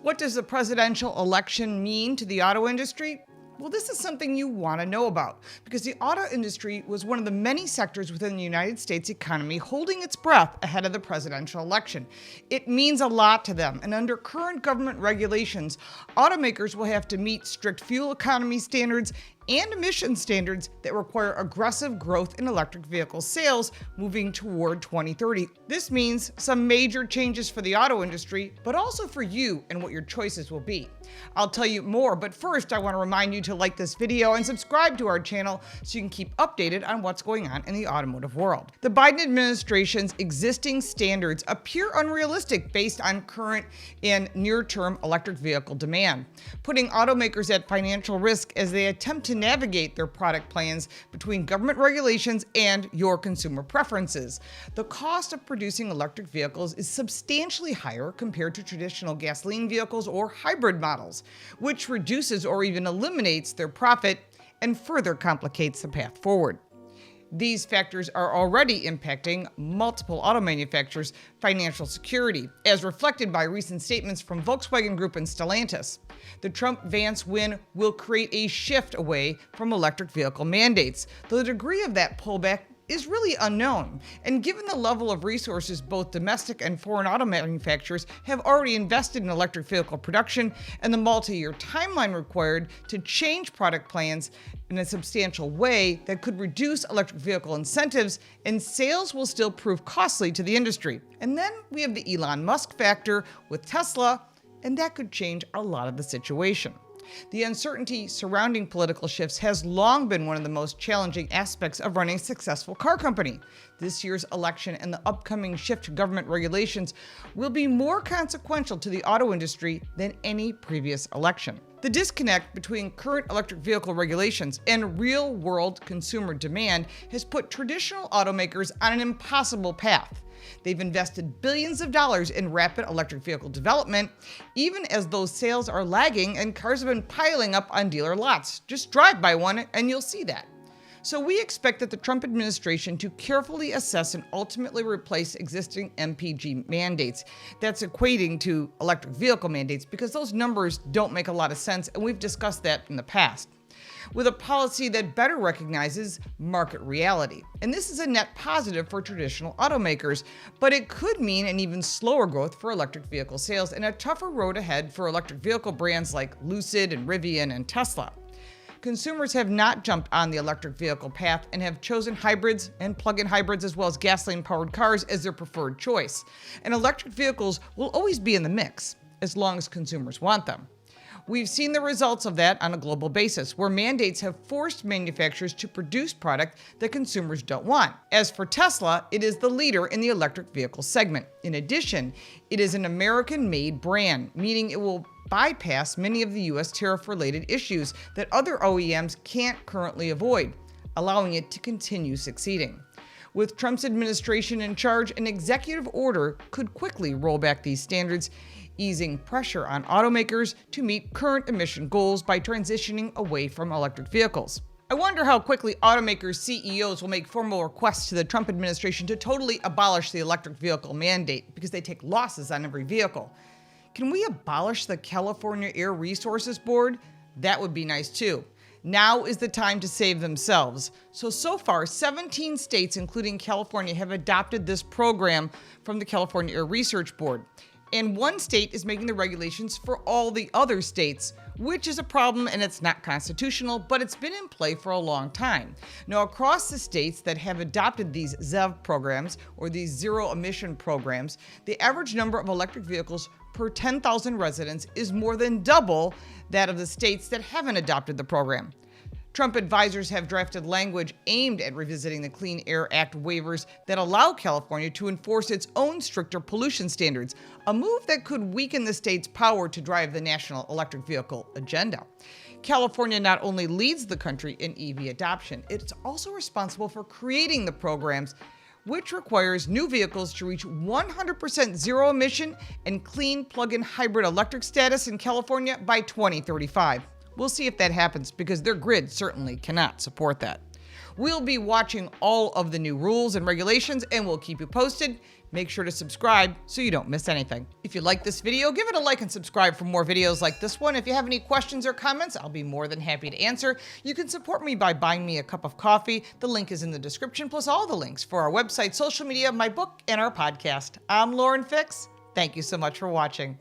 What does the presidential election mean to the auto industry? Well, this is something you want to know about because the auto industry was one of the many sectors within the United States economy holding its breath ahead of the presidential election. It means a lot to them, and under current government regulations, automakers will have to meet strict fuel economy standards and emission standards that require aggressive growth in electric vehicle sales moving toward 2030. This means some major changes for the auto industry, but also for you and what your choices will be. I'll tell you more, but first I want to remind you to like this video and subscribe to our channel so you can keep updated on what's going on in the automotive world. The Biden administration's existing standards appear unrealistic based on current and near-term electric vehicle demand, putting automakers at financial risk as they attempt to navigate their product plans between government regulations and your consumer preferences. The cost of producing electric vehicles is substantially higher compared to traditional gasoline vehicles or hybrid models, which reduces or even eliminates their profit and further complicates the path forward. These factors are already impacting multiple auto manufacturers' financial security, as reflected by recent statements from Volkswagen Group and Stellantis. The Trump-Vance win will create a shift away from electric vehicle mandates, though the degree of that pullback is really unknown. And given the level of resources both domestic and foreign auto manufacturers have already invested in electric vehicle production and the multi-year timeline required to change product plans in a substantial way that could reduce electric vehicle incentives, and sales will still prove costly to the industry. And then we have the Elon Musk factor with Tesla, and that could change a lot of the situation. The uncertainty surrounding political shifts has long been one of the most challenging aspects of running a successful car company. This year's election and the upcoming shift to government regulations will be more consequential to the auto industry than any previous election. The disconnect between current electric vehicle regulations and real-world consumer demand has put traditional automakers on an impossible path. They've invested billions of dollars in rapid electric vehicle development, even as those sales are lagging and cars have been piling up on dealer lots. Just drive by one and you'll see that. So we expect that the Trump administration to carefully assess and ultimately replace existing MPG mandates. That's equating to electric vehicle mandates because those numbers don't make a lot of sense, and we've discussed that in the past, with a policy that better recognizes market reality. And this is a net positive for traditional automakers, but it could mean an even slower growth for electric vehicle sales and a tougher road ahead for electric vehicle brands like Lucid and Rivian and Tesla. Consumers have not jumped on the electric vehicle path and have chosen hybrids and plug-in hybrids as well as gasoline-powered cars as their preferred choice. And electric vehicles will always be in the mix, as long as consumers want them. We've seen the results of that on a global basis, where mandates have forced manufacturers to produce product that consumers don't want. As for Tesla, it is the leader in the electric vehicle segment. In addition, it is an American-made brand, meaning it will bypass many of the U.S. tariff-related issues that other OEMs can't currently avoid, allowing it to continue succeeding. With Trump's administration in charge, an executive order could quickly roll back these standards, easing pressure on automakers to meet current emission goals by transitioning away from electric vehicles. I wonder how quickly automakers' CEOs will make formal requests to the Trump administration to totally abolish the electric vehicle mandate because they take losses on every vehicle. Can we abolish the California Air Resources Board? That would be nice too. Now is the time to save themselves. So far, 17 states, including California, have adopted this program from the California Air Research Board. And one state is making the regulations for all the other states, which is a problem and it's not constitutional, but it's been in play for a long time. Now, across the states that have adopted these ZEV programs, or these zero emission programs, the average number of electric vehicles per 10,000 residents is more than double that of the states that haven't adopted the program. Trump advisors have drafted language aimed at revisiting the Clean Air Act waivers that allow California to enforce its own stricter pollution standards, a move that could weaken the state's power to drive the national electric vehicle agenda. California not only leads the country in EV adoption, it's also responsible for creating the programs, which requires new vehicles to reach 100% zero emission and clean plug-in hybrid electric status in California by 2035. We'll see if that happens because their grid certainly cannot support that. We'll be watching all of the new rules and regulations and we'll keep you posted. Make sure to subscribe so you don't miss anything. If you like this video, give it a like and subscribe for more videos like this one. If you have any questions or comments, I'll be more than happy to answer. You can support me by buying me a cup of coffee. The link is in the description, plus all the links for our website, social media, my book, and our podcast. I'm Lauren Fix. Thank you so much for watching.